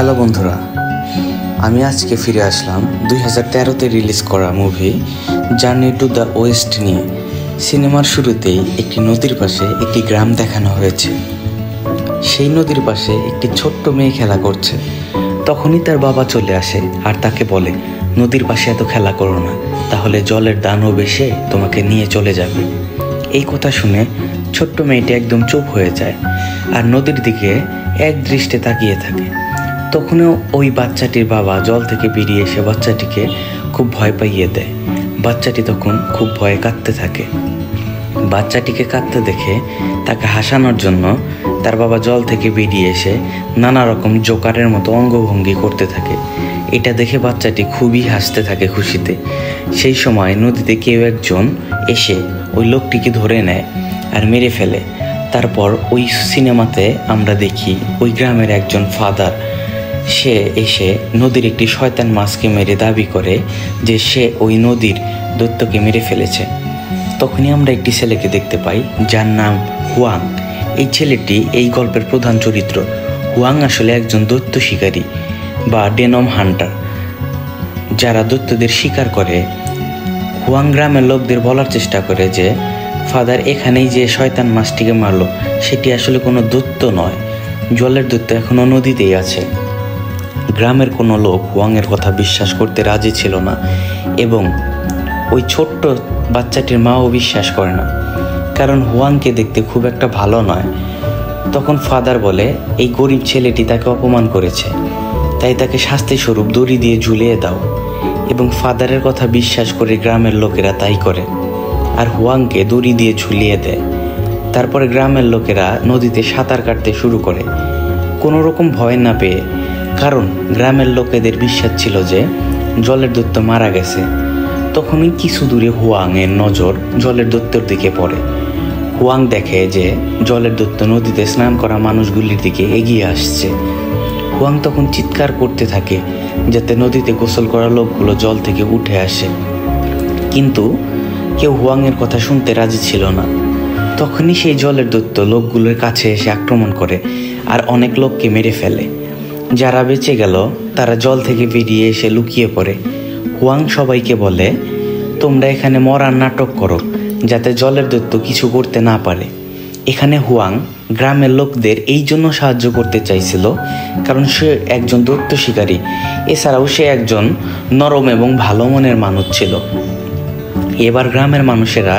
Hello বন্ধুরা, আমি আজকে ফিরে আসলাম 2013-তে রিলিজ করা movie journey to the West নিয়ে। সিনেমার শুরুতেই একটি নদীর পাশে একটি গ্রাম দেখানো হয়েছে। সেই নদীর পাশে একটি ছোট্ট মেয়ে খেলা করছে। তখনই তার বাবা চলে আসে আর তাকে বলে, নদীর পাশে এত খেলা করো না, তাহলে জলের দানব এসে তোমাকে নিয়ে চলে যাবে। এই কথা শুনে ছোট্ট মেয়েটি একদম চুপ হয়ে যায় আর নদীর দিকে এক দৃষ্টে তাকিয়ে থাকে। তখনও ওই বাচ্চাটির বাবা জল থেকে বেরিয়ে এসে বাচ্চাটিকে খুব ভয় পাইয়ে দেয়। বাচ্চাটি তখন খুব ভয়ে কাঁদতে থাকে। বাচ্চাটিকে কাঁদতে দেখে তাকে হাসানোর জন্য তার বাবা জল থেকে বেরিয়ে এসে নানা রকম জোকারের মতো অঙ্গভঙ্গি করতে থাকে। এটা দেখে বাচ্চাটি খুবই হাসতে থাকে খুশিতে। সেই সময় নদীতে কেউ একজন এসে ওই লোকটিকে ধরে নেয় আর মেরে ফেলে। তারপর ওই সিনেমাতে আমরা দেখি ওই গ্রামের একজন ফাদার, সে এসে নদীর একটি শয়তান মাছকে মেরে দাবি করে যে সে ওই নদীর দৈত্যকে মেরে ফেলেছে। তখনই আমরা একটি ছেলেকে দেখতে পাই যার নাম হুয়াং। এই ছেলেটি এই গল্পের প্রধান চরিত্র। হুয়াং আসলে একজন দৈত্য শিকারী বা ডেনম হান্টার, যারা দৈত্যদের শিকার করে। হুয়াং গ্রামের লোকদের বলার চেষ্টা করে যে ফাদার এখানেই যে শয়তান মাছটিকে মারলো সেটি আসলে কোনো দৈত্য নয়, জলের দৈত্য এখনও নদীতেই আছে। গ্রামের কোনো লোক হুয়াংয়ের কথা বিশ্বাস করতে রাজি ছিল না এবং ওই ছোট্ট বাচ্চাটির মাও বিশ্বাস করে না, কারণ হুয়াংকে দেখতে খুব একটা ভালো নয়। তখন ফাদার বলে এই গরিব ছেলেটি তাকে অপমান করেছে, তাই তাকে শাস্তিস্বরূপ দড়ি দিয়ে ঝুলিয়ে দাও। এবং ফাদারের কথা বিশ্বাস করে গ্রামের লোকেরা তাই করে আর হুয়াংকে দড়ি দিয়ে ঝুলিয়ে দেয়। তারপরে গ্রামের লোকেরা নদীতে সাঁতার কাটতে শুরু করে কোনো রকম ভয় না পেয়ে, কারণ গ্রামের লোকেদের বিশ্বাস ছিল যে জলের দৈত্য মারা গেছে। তখনই কিছু দূরে হুয়াংয়ের নজর জলের দৈত্যর দিকে পড়ে। হুয়াং দেখে যে জলের দৈত্য নদীতে স্নান করা মানুষগুলির দিকে এগিয়ে আসছে। হুয়াং তখন চিৎকার করতে থাকে যাতে নদীতে গোসল করা লোকগুলো জল থেকে উঠে আসে, কিন্তু কেউ হুয়াংয়ের কথা শুনতে রাজি ছিল না। তখনই সেই জলের দৈত্য লোকগুলোর কাছে এসে আক্রমণ করে আর অনেক লোককে মেরে ফেলে। যারা বেঁচে গেল তারা জল থেকে বেরিয়ে এসে লুকিয়ে পড়ে। হুয়াং সবাইকে বলে, তোমরা এখানে মরার নাটক করো যাতে জলের দৈত্য কিছু করতে না পারে। এখানে হুয়াং গ্রামের লোকদের এই জন্য সাহায্য করতে চাইছিল কারণ সে একজন দৈত্য শিকারী, এছাড়াও সে একজন নরম এবং ভালো মনের মানুষ ছিল। এবার গ্রামের মানুষেরা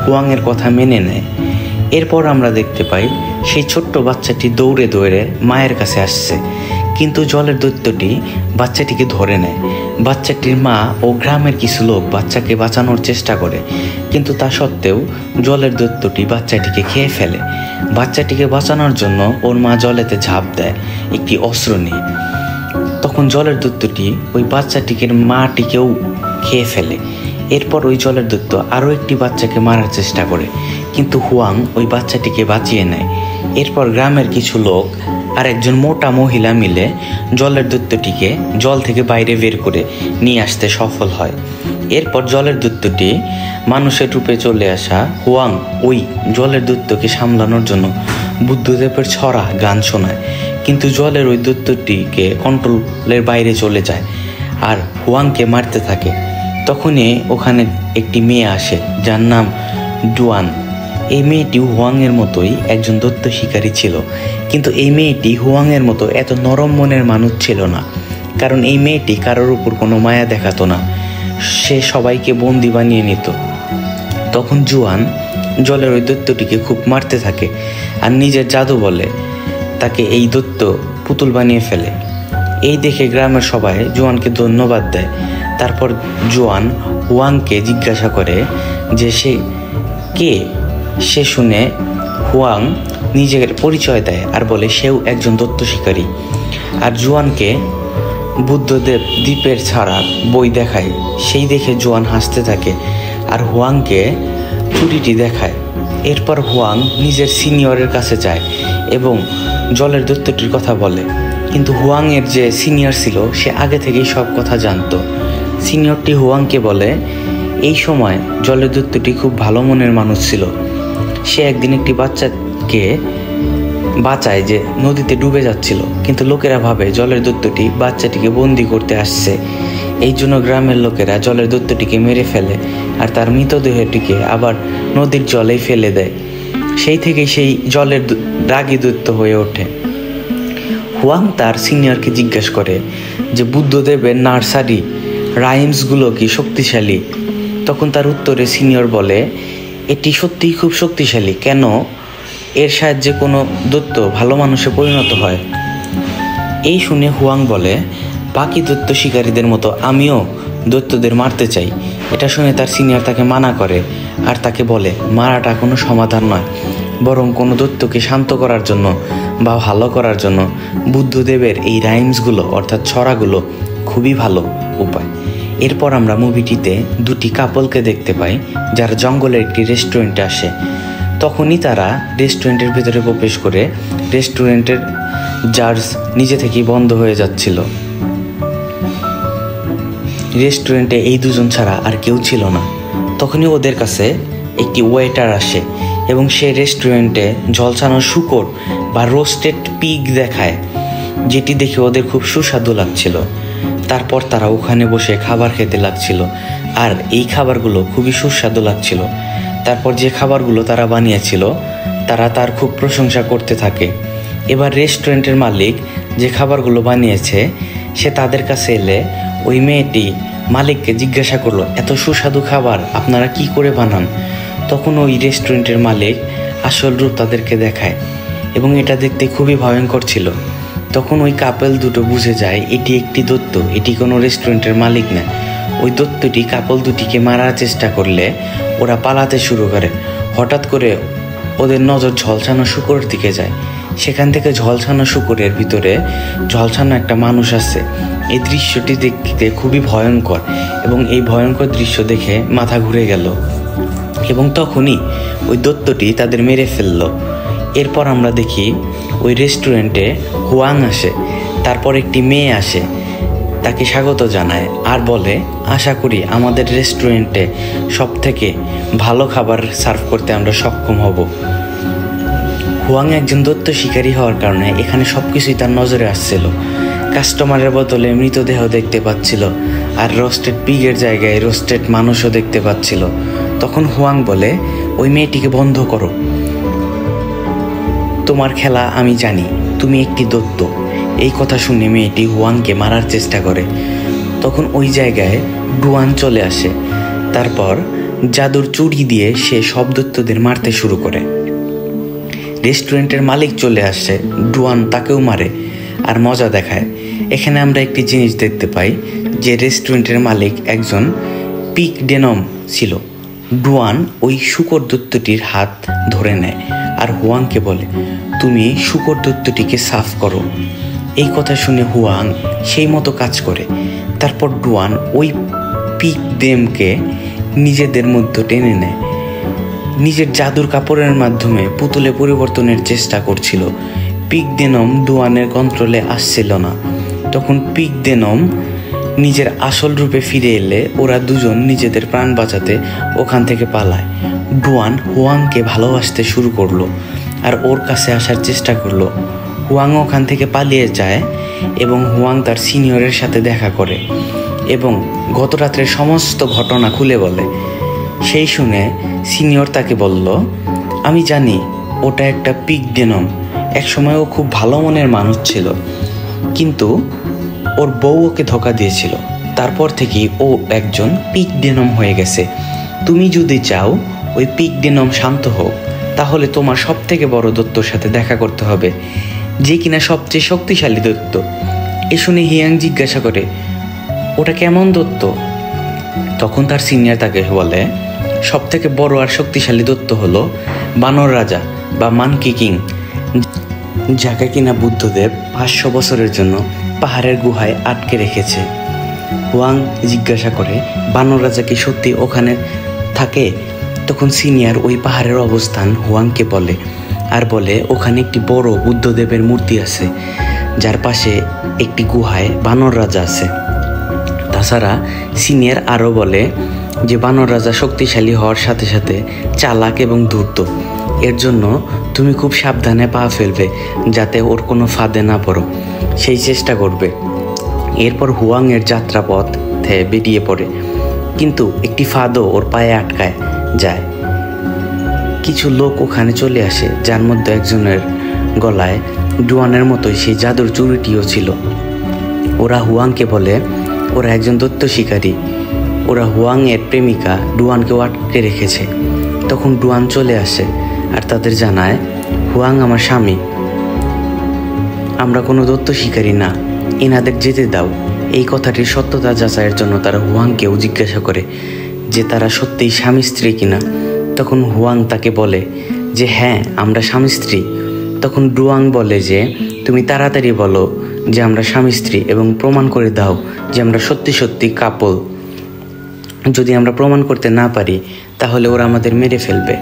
হুয়াংয়ের কথা মেনে নেয়। এরপর আমরা দেখতে পাই সেই ছোট্ট বাচ্চাটি দৌড়ে দৌড়ে মায়ের কাছে আসছে, কিন্তু জলের দৈত্যটি বাচ্চাটিকে ধরে নেয়। বাচ্চাটির মা ও গ্রামের কিছু লোক বাচ্চাকে বাঁচানোর চেষ্টা করে, কিন্তু তা সত্ত্বেও জলের দৈত্যটি বাচ্চাটিকে খেয়ে ফেলে। বাচ্চাটিকে বাঁচানোর জন্য ওর মা জলেতে ঝাঁপ দেয় একটি অস্ত্র নিয়ে। তখন জলের দৈত্যটি ওই বাচ্চাটিকে মাটিকেও খেয়ে ফেলে। এরপর ওই জলের দৈত্য আরও একটি বাচ্চাকে মারার চেষ্টা করে, কিন্তু হুয়াং ওই বাচ্চাটিকে বাঁচিয়ে নেয়। এরপর গ্রামের কিছু লোক আর একজন মোটা মহিলা মিলে জলের দৈত্যটিকে জল থেকে বাইরে বের করে নিয়ে আসতে সফল হয়। এরপর জলের দৈত্যটি মানুষের রূপে চলে আসা হুয়াং ওই জলের দৈত্যকে সামলানোর জন্য বুদ্ধদেবের ছড়া গান শোনায়, কিন্তু জলের ওই দৈত্যটিকে কন্ট্রোলের বাইরে চলে যায় আর হুয়াংকে মারতে থাকে। তখনই ওখানে একটি মেয়ে আসে যার নাম ডুয়ান। এই মেয়েটি হুয়াংয়ের মতোই একজন দৈত্য শিকারী ছিল, কিন্তু এই মেয়েটি হুয়াংয়ের মতো এত নরম মনের মানুষ ছিল না, কারণ এই মেয়েটি কারোর উপর কোনো মায়া দেখাতো না, সে সবাইকে বন্দি বানিয়ে নিত। তখন জুয়ান জলের ওই দৈত্যটিকে খুব মারতে থাকে আর নিজের জাদু বলে তাকে এই দৈত্য পুতুল বানিয়ে ফেলে। এই দেখে গ্রামের সবাই জুয়ানকে ধন্যবাদ দেয়। তারপর জুয়ান হুয়াংকে জিজ্ঞাসা করে যে সে কে। সে শুনে হুয়াং নিজের পরিচয় দেয় আর বলে সেও একজন দৈত্য শিকারী। আর জুয়ানকে বুদ্ধদেব দ্বীপের ছাড়া বই দেখায়, সেই দেখে জুয়ান হাসতে থাকে আর হুয়াংকে চুরিটি দেখায়। এরপর হুয়াং নিজের সিনিয়রের কাছে যায় এবং জলের দৈত্যটির কথা বলে, কিন্তু হুয়াংয়ের যে সিনিয়র ছিল সে আগে থেকেই সব কথা জানতো। সিনিয়রটি হুয়াংকে বলে এই সময় জলের দৈত্যটি খুব ভালো মনের মানুষ ছিল। সে একদিন একটি বাচ্চাকে বাঁচায় যে নদীতে ডুবে যাচ্ছিল, কিন্তু লোকেরা ভাবে জলের দৈত্যটি বাচ্চাটিকে বন্দি করতে আসছে। এই জন্য গ্রামের লোকেরা জলের দৈত্যটিকে মেরে ফেলে আর তার মৃতদেহটিকে আবার নদীর জলেই ফেলে দেয়। সেই থেকে সেই জলের রাগী দৈত্য হয়ে ওঠে। হুয়াং তার সিনিয়রকে জিজ্ঞাসা করে যে বুদ্ধদেবের নার্সারি রাইমসগুলো কি শক্তিশালী? তখন তার উত্তরে সিনিয়র বলে, এটি সত্যিই খুব শক্তিশালী। কেন? এর সাহায্যে কোনো দৈত্য ভালো মানুষে পরিণত হয়। এই শুনে হুয়াং বলে, বাকি দৈত্য শিকারীদের মতো আমিও দৈত্যদের মারতে চাই। এটা শুনে তার সিনিয়র তাকে মানা করে আর তাকে বলে, মারাটা কোনো সমাধান নয়, বরং কোনো দৈত্যকে শান্ত করার জন্য বা ভালো করার জন্য বুদ্ধদেবের এই রাইমসগুলো অর্থাৎ ছড়াগুলো খুবই ভালো উপায়। এরপর আমরা মুভিটিতে দুটি কাপলকে দেখতে পাই যারা জঙ্গলের একটি রেস্টুরেন্টে আসে। তখনই তারা রেস্টুরেন্টের ভেতরে প্রবেশ করে রেস্টুরেন্টের জার্স নিজে থেকেই বন্ধ হয়ে যাচ্ছিল। রেস্টুরেন্টে এই দুজন ছাড়া আর কেউ ছিল না। তখনই ওদের কাছে একটি ওয়েটার আসে এবং সে রেস্টুরেন্টে ঝলসানো শূকর বা রোস্টেড পিগ দেখায়, যেটি দেখে ওদের খুব সুস্বাদু লাগছিল। তারপর তারা ওখানে বসে খাবার খেতে লাগছিল আর এই খাবারগুলো খুবই সুস্বাদু লাগছিল। তারপর যে খাবারগুলো তারা বানিয়েছিল তারা তার খুব প্রশংসা করতে থাকে। এবার রেস্টুরেন্টের মালিক যে খাবারগুলো বানিয়েছে সে তাদের কাছে এলে ওই মেয়েটি মালিককে জিজ্ঞাসা করলো, এত সুস্বাদু খাবার আপনারা কি করে বানান? তখন ওই রেস্টুরেন্টের মালিক আসল রূপ তাদেরকে দেখায় এবং এটা দেখতে খুবই ভয়ঙ্কর ছিল। তখন ওই কাপল দুটো বুঝে যায় এটি একটি দৈত্য, এটি কোনো রেস্টুরেন্টের মালিক না। ওই দৈত্যটি কাপল দুটিকে মারার চেষ্টা করলে ওরা পালাতে শুরু করে। হঠাৎ করে ওদের নজর ঝলসানো শূকরের দিকে যায়। সেখান থেকে ঝলসানো শূকরের ভিতরে ঝলসানো একটা মানুষ আছে। এই দৃশ্যটি দেখতে খুবই ভয়ঙ্কর এবং এই ভয়ঙ্কর দৃশ্য দেখে মাথা ঘুরে গেল এবং তখনই ওই দৈত্যটি তাদের মেরে ফেলল। এরপর আমরা দেখি ওই রেস্টুরেন্টে হুয়াং আসে। তারপর একটি মেয়ে আসে, তাকে স্বাগত জানায় আর বলে, আশা করি আমাদের রেস্টুরেন্টে সব থেকে ভালো খাবার সার্ভ করতে আমরা সক্ষম হব। হুয়াং একজন দৈত্য শিকারী হওয়ার কারণে এখানে সব কিছুই তার নজরে আসছিল। কাস্টমারের বদলে মৃতদেহ দেখতে পাচ্ছিল আর রোস্টেড পিগের জায়গায় রোস্টেড মানুষও দেখতে পাচ্ছিল। তখন হুয়াং বলে, ওই মেয়েটিকে বন্ধ করো, তোমার খেলা আমি জানি, তুমি একটি দৈত্য। এই কথা শুনে মেয়েটি হুয়াংকে মারার চেষ্টা করে। তখন ওই জায়গায় ডুয়ান চলে আসে। তারপর জাদুর চুড়ি দিয়ে সে সব দৈত্যদের মারতে শুরু করে। রেস্টুরেন্টের মালিক চলে আসে, ডুয়ান তাকেও মারে আর মজা দেখায়। এখানে আমরা একটি জিনিস দেখতে পাই যে রেস্টুরেন্টের মালিক একজন পিগ ডেনম ছিল। ডুয়ান ওই শূকর দৈত্যটির হাত ধরে নেয় আর হুয়াংকে বলে, তুমি শূকর দৈত্যটিকে সাফ করো। এই কথা শুনে হুয়াং সেই মতো কাজ করে। তারপর ডুয়ান ওই পিগ ডেমকে নিজেদের মধ্যে টেনে নেয়। নিজের জাদুর কাপড়ের মাধ্যমে পুতুলে পরিবর্তনের চেষ্টা করছিল। পিগ ডেনম ডুয়ানের কন্ট্রোলে আসছিল না। তখন পিগ ডেনম নিজের আসল রূপে ফিরে এলে ওরা দুজন নিজেদের প্রাণ বাঁচাতে ওখান থেকে পালায়। ডুয়ান হুয়াংকে ভালোবাসতে শুরু করলো আর ওর কাছে আসার চেষ্টা করলো। হুয়াং ওখান থেকে পালিয়ে যায় এবং হুয়াং তার সিনিয়রের সাথে দেখা করে এবং গত রাত্রের সমস্ত ঘটনা খুলে বলে। সেই শুনে সিনিয়র তাকে বলল, আমি জানি ওটা একটা পিগ ডেনম। একসময় ও খুব ভালো মনের মানুষ ছিল, কিন্তু ওর বউ ওকে ধোঁকা দিয়েছিল। তারপর থেকেই ও একজন পিগ ডেনম হয়ে গেছে। তুমি যদি চাও ওই পিগ ডেনম শান্ত হোক, তাহলে তোমার সব থেকে বড় দৈত্যর সাথে দেখা করতে হবে, যে কিনা সবচেয়ে শক্তিশালী দৈত্য। এ শুনে হিয়াং জিজ্ঞাসা করে, ওটা কেমন দৈত্য? তখন তার সিনিয়র তাকে বলে, সব থেকে বড় আর শক্তিশালী দৈত্য হলো বানর রাজা বা মানকি কিং, যাকে কিনা বুদ্ধদেব 500 বছরের জন্য পাহাড়ের গুহায় আটকে রেখেছে। হুয়াং জিজ্ঞাসা করে, বানর রাজা কি সত্যি ওখানে থাকে? তখন সিনিয়র ওই পাহাড়ের অবস্থান হুয়াংকে বলে আর বলে, ওখানে একটি বড় বুদ্ধদেবের মূর্তি আছে, যার পাশে একটি গুহায় বানর রাজা আছে। তাছাড়া সিনিয়র আরও বলে যে বানর রাজা শক্তিশালী হওয়ার সাথে সাথে চালাক এবং ধূর্ত। এর জন্য তুমি খুব সাবধানে পা ফেলবে যাতে ওর কোনো ফাঁদে না পড়ো, সেই চেষ্টা করবে। এরপর হুয়াংয়ের যাত্রাপথে বেরিয়ে পড়ে, কিন্তু একটি ফাঁদও ওর পায়ে আটকায় যায়। কিছু লোক ওখানে চলে আসে, যার মধ্যে একজনের গলায় ডুয়ানের মতোই সেই জাদুর চুড়িটিও ছিল। ওরা হুয়াংকে বলে ওরা একজন দৈত্য শিকারী, ওরা হুয়াংয়ের প্রেমিকা ডুয়ানকেও আটকে রেখেছে। তখন ডুয়ান চলে আসে আর তাদের জানায়, হুয়াং আমার স্বামী, আমরা কোনো দৈত্য শিকারী না, এনাদের যেতে দাও। এই কথাটির সত্যতা যাচাইয়ের জন্য তারা হুয়াংকেও জিজ্ঞাসা করে যে তারা সত্যিই স্বামী স্ত্রী কিনা। তখন হুয়াং তাকে বলে যে হ্যাঁ, আমরা স্বামী স্ত্রী। তখন ডুয়াং বলে যে তুমি তাড়াতাড়ি বলো যে আমরা স্বামী স্ত্রী এবং প্রমাণ করে দাও যে আমরা সত্যি সত্যি কাপল। যদি আমরা প্রমাণ করতে না পারি তাহলে ওরা আমাদের মেরে ফেলবে।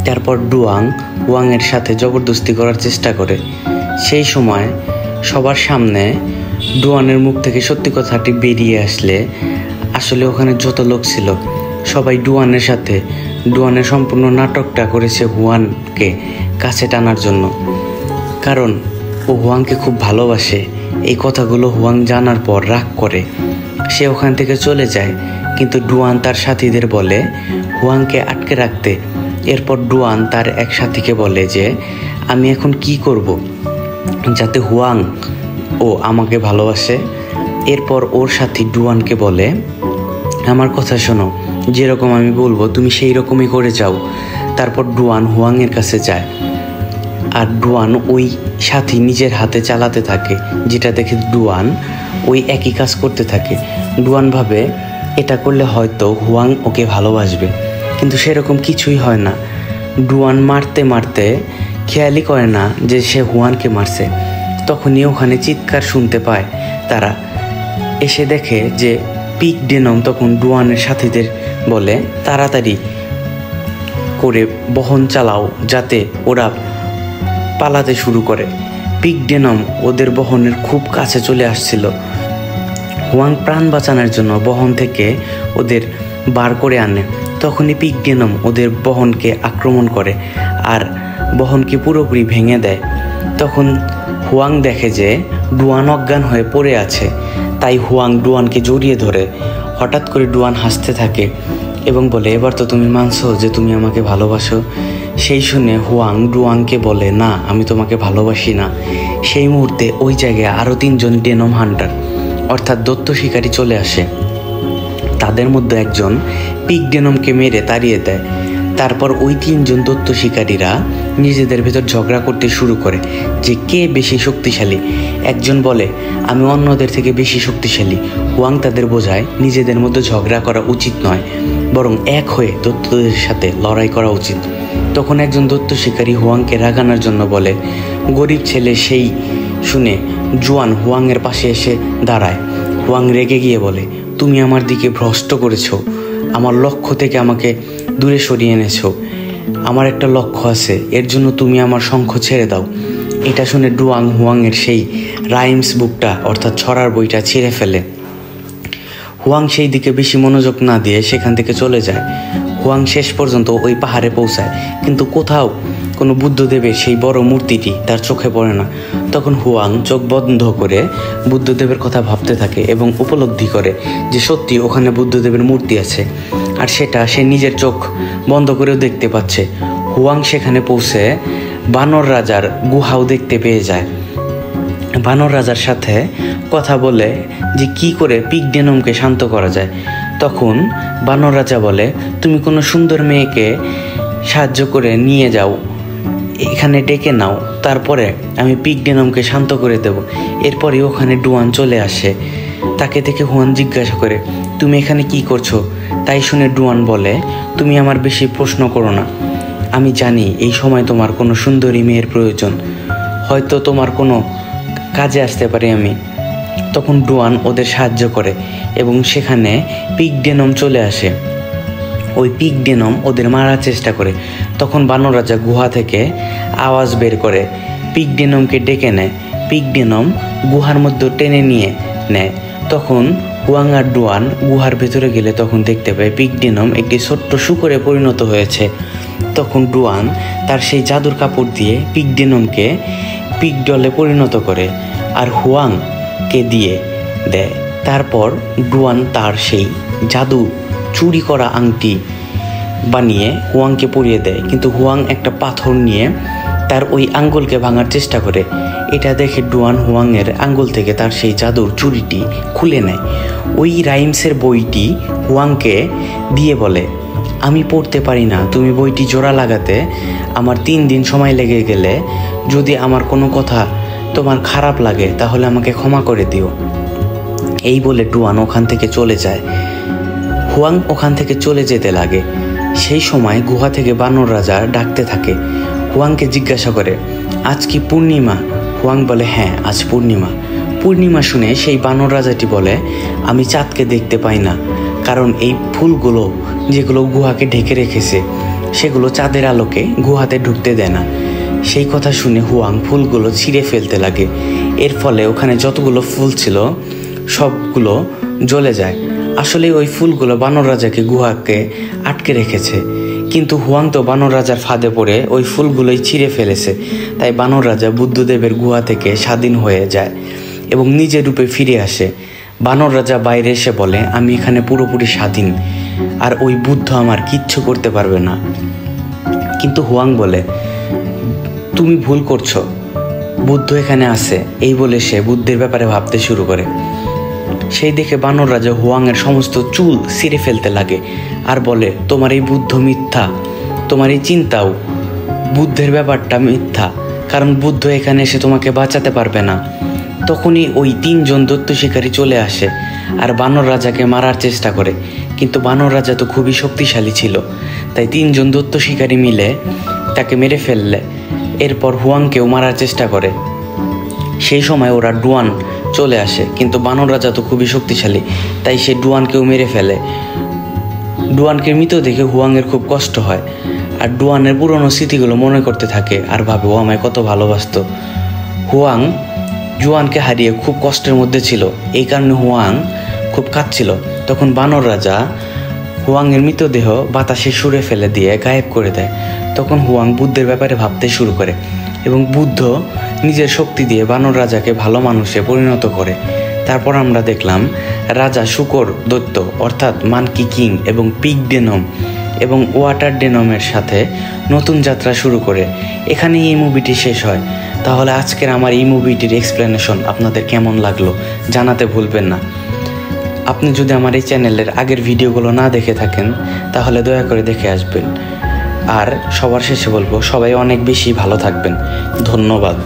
তারপর ডুয়াং হুয়াংয়ের সাথে জবরদস্তি করার চেষ্টা করে। সেই সময় সবার সামনে ডুয়ানের মুখ থেকে সত্যি কথাটি বেরিয়ে আসলে আসলে ওখানে যত লোক ছিল সবাই ডুয়ানের সাথে ডুয়ানের সম্পূর্ণ নাটকটা করেছে হুয়াংকে কাছে টানার জন্য, কারণ ও হুয়াংকে খুব ভালোবাসে। এই কথাগুলো হুয়াং জানার পর রাগ করে, সে ওখান থেকে চলে যায়। কিন্তু ডুয়ান তার সাথীদের বলে হুয়াংকে আটকে রাখতে। এরপর ডুয়ান তার এক সাথীকে বলে যে আমি এখন কি করব যাতে হুয়াং ও আমাকে ভালোবাসে। এরপর ওর সাথী ডুয়ানকে বলে আমার কথা শোনো, যেরকম আমি বলবো তুমি সেই রকমই করে যাও। তারপর ডুয়ান হুয়াংয়ের কাছে যায় আর ডুয়ান ওই সাথী নিজের হাতে চালাতে থাকে, যেটা দেখে ডুয়ান ওই একই কাজ করতে থাকে। ডুয়ান ভাবে এটা করলে হয়তো হুয়াং ওকে ভালোবাসবে, কিন্তু সেরকম কিছুই হয় না। ডুয়ান মারতে মারতে খেয়ালই করে না যে সে হুয়াংকে মারছে। তখনই ওখানে চিৎকার শুনতে পায় তারা, এসে দেখে যে পিক ডেনম তখন ডুয়ানের সাথীদের বলে তাড়াতাড়ি করে বহন চালাও যাতে ওরা পালাতে শুরু করে। পিক ডেনম ওদের বহনের খুব কাছে চলে আসছিল। হুয়াং প্রাণ বাঁচানোর জন্য বহন থেকে ওদের বার করে আনে। তখনই পিক ডেনম ওদের বহনকে আক্রমণ করে আর বহনকে পুরোপুরি ভেঙে দেয়। তখন হুয়াং দেখে যে ডুয়ান অজ্ঞান হয়ে পড়ে আছে, তাই হুয়াং ডুয়ানকে জড়িয়ে ধরে। হঠাৎ করে ডুয়ান হাসতে থাকে এবং বলে এবার তো তুমি মানছো যে তুমি আমাকে ভালোবাসো। সেই শুনে হুয়াং ডুয়াংকে বলে না, আমি তোমাকে ভালোবাসি না। সেই মুহূর্তে ওই জায়গায় আরও 3 জন ডেনম হান্টার অর্থাৎ দৈত্য শিকারী চলে আসে। তাদের মধ্যে একজন পিক ডেনমকে মেরে তাড়িয়ে দেয়। তারপর ওই 3 জন দৈত্য শিকারীরা নিজেদের ভেতর ঝগড়া করতে শুরু করে যে কে বেশি শক্তিশালী। একজন বলে আমি অন্যদের থেকে বেশি শক্তিশালী। হুয়াং তাদের বোঝায় নিজেদের মধ্যে ঝগড়া করা উচিত নয়, বরং এক হয়ে দৈত্যদের সাথে লড়াই করা উচিত। তখন একজন দৈত্য শিকারী হুয়াংকে রাগানোর জন্য বলে গরিব ছেলে। সেই শুনে জুয়ান হুয়াংয়ের পাশে এসে দাঁড়ায়। হুয়াং রেগে গিয়ে বলে তুমি আমার দিকে ভ্রষ্ট করেছো, আমার লক্ষ্য থেকে আমাকে দূরে সরিয়ে এনেছো। আমার একটা লক্ষ্য আছে, এর জন্য তুমি আমার শঙ্খ ছেড়ে দাও। এটা শুনে ডুয়াং হুয়াংয়ের সেই রাইমস বুকটা অর্থাৎ ছড়ার বইটা ছিঁড়ে ফেলে। হুয়াং সেই দিকে বেশি মনোযোগ না দিয়ে সেখান থেকে চলে যায়। হুয়াং শেষ পর্যন্ত ওই পাহাড়ে পৌঁছায়, কিন্তু কোথাও কোনো বুদ্ধদেবের সেই বড় মূর্তিটি তার চোখে পড়ে না। তখন হুয়াং চোখ বন্ধ করে বুদ্ধদেবের কথা ভাবতে থাকে এবং উপলব্ধি করে যে সত্যি ওখানে বুদ্ধদেবের মূর্তি আছে, আর সেটা সে নিজের চোখ বন্ধ করেও দেখতে পাচ্ছে। হুয়াং সেখানে পৌঁছে বানর রাজার গুহাও দেখতে পেয়ে যায়। বানর রাজার সাথে কথা বলে যে কি করে পিক ডেনমকে শান্ত করা যায়। তখন বানর রাজা বলে তুমি কোনো সুন্দর মেয়েকে সাহায্য করে নিয়ে যাও, এখানে ডেকে নাও, তারপরে আমি পিক ডেনমকে শান্ত করে দেব। এরপরে ওখানে ডুয়ান চলে আসে। তাকে দেখে হুয়ান জিজ্ঞাসা করে তুমি এখানে কি করছো? তাই শুনে ডুয়ান বলে তুমি আমার বেশি প্রশ্ন করো না, আমি জানি এই সময় তোমার কোনো সুন্দরী মেয়ের প্রয়োজন, হয়তো তোমার কোনো কাজে আসতে পারি আমি। তখন ডুয়ান ওদের সাহায্য করে এবং সেখানে পিক ডেনম চলে আসে। ওই পিক ডেনম ওদের মারার চেষ্টা করে। তখন বানর রাজা গুহা থেকে আওয়াজ বের করে পিক ডেনমকে ডেকে নেয়। পিক ডেনম গুহার মধ্যে টেনে নিয়ে নেয়। তখন হুয়াং আর ডুয়ান গুহার ভেতরে গেলে তখন দেখতে পায় পিক ডেনম একটি ছোট্ট শূকরে পরিণত হয়েছে। তখন ডুয়ান তার সেই জাদুর কাপড় দিয়ে পিগডেনমকে পিগডলে পরিণত করে আর হুয়াংকে দিয়ে দেয়। তারপর ডুয়ান তার সেই জাদু চুরি করা আংটি বানিয়ে হুয়াংকে পরিয়ে দেয়, কিন্তু হুয়াং একটা পাথর নিয়ে তার ওই আঙ্গুলকে ভাঙার চেষ্টা করে। এটা দেখে ডুয়ান হুয়াংয়ের আঙ্গুল থেকে তার সেই জাদুর চুরিটি খুলে নেয়। ওই রাইমসের বইটি হুয়াংকে দিয়ে বলে, আমি পড়তে পারি না, তুমি বইটি জোড়া লাগাতে আমার 3 দিন সময় লেগে গেলে যদি আমার কোনো কথা তোমার খারাপ লাগে তাহলে আমাকে ক্ষমা করে দিও। এই বলে ডুয়ান ওখান থেকে চলে যায়। হুয়াং ওখান থেকে চলে যেতে লাগে। সেই সময় গুহা থেকে বানর রাজা ডাকতে থাকে। হুয়াংকে জিজ্ঞাসা করে, আজ কি পূর্ণিমা? হুয়াং বলে, হ্যাঁ আজ পূর্ণিমা। পূর্ণিমা শুনে সেই বানর রাজাটি বলে, আমি চাঁদকে দেখতে পাই না, কারণ এই ফুলগুলো যেগুলো গুহাকে ঢেকে রেখেছে সেগুলো চাঁদের আলোকে গুহাতে ঢুকতে দেয় না। সেই কথা শুনে হুয়াং ফুলগুলো ছিঁড়ে ফেলতে লাগে। এর ফলে ওখানে যতগুলো ফুল ছিল সবগুলো জ্বলে যায়। আসলে ওই ফুলগুলো বানর রাজাকে গুহাকে আটকে রেখেছে, কিন্তু হুয়াং তো বানর রাজার ফাঁদে পড়ে ওই ফুলগুলোই ছিঁড়ে ফেলেছে। তাই বানর রাজা বুদ্ধদেবের গুহা থেকে স্বাধীন হয়ে যায় এবং নিজের রূপে ফিরে আসে। বানর রাজা বাইরে এসে বলে, আমি এখানে পুরোপুরি স্বাধীন, আর ওই বুদ্ধ আমার কিচ্ছু করতে পারবে না। কিন্তু হুয়াং বলে, তুমি ভুল করছো, বুদ্ধ এখানে আছে। এই বলে সে বুদ্ধের ব্যাপারে ভাবতে শুরু করে। সেই দেখে বানর রাজা হুয়াংয়ের সমস্ত চুল ছিঁড়ে ফেলতে লাগে আর বলে, তোমার এই বুদ্ধ মিথ্যা, তোমার এই চিন্তাও বুদ্ধের ব্যাপারটা মিথ্যা, কারণ বুদ্ধ এখানে এসে তোমাকে বাঁচাতে পারবে না। তখনই ওই 3 জন দৈত্য শিকারী চলে আসে আর বানর রাজাকে মারার চেষ্টা করে, কিন্তু বানর রাজা তো খুবই শক্তিশালী ছিল, তাই 3 জন দৈত্য শিকারী মিলে তাকে মেরে ফেললে। এরপর হুয়াংকেও মারার চেষ্টা করে। সেই সময় ওরা ডুয়ান চলে আসে, কিন্তু বানর রাজা তো খুবই শক্তিশালী, তাই সে ডুয়ানকেও মেরে ফেলে। ডুয়ানকে মৃত দেখে হুয়াংয়ের খুব কষ্ট হয় আর ডুয়ানের পুরনো স্মৃতিগুলো মনে করতে থাকে আর ভাবে, ও আমায় কত ভালোবাসতো। হুয়াং জুয়ানকে হারিয়ে খুব কষ্টের মধ্যে ছিল, এই কারণে হুয়াং খুব কাঁদছিল। তখন বানর রাজা হুয়াংয়ের মৃতদেহ বাতাসে ছুঁড়ে ফেলে দিয়ে গায়েব করে দেয়। তখন হুয়াং বুদ্ধের ব্যাপারে ভাবতে শুরু করে এবং বুদ্ধ নিজের শক্তি দিয়ে বানর রাজাকে ভালো মানুষে পরিণত করে। তারপর আমরা দেখলাম রাজা শুকর দৈত্য অর্থাৎ মানকি কিং এবং পিগডেনম এবং ওয়াটার ডেনমের সাথে নতুন যাত্রা শুরু করে। এখানেই এই মুভিটি শেষ হয়। তাহলে আজকের আমার এই মুভিটির এক্সপ্লেনেশন আপনাদের কেমন লাগলো জানাতে ভুলবেন না। আপনি যদি আমার এই চ্যানেলের আগের ভিডিওগুলো না দেখে থাকেন তাহলে দয়া করে দেখে আসবেন। আর সবার শেষে বলবো, সবাই অনেক বেশি ভালো থাকবেন। ধন্যবাদ।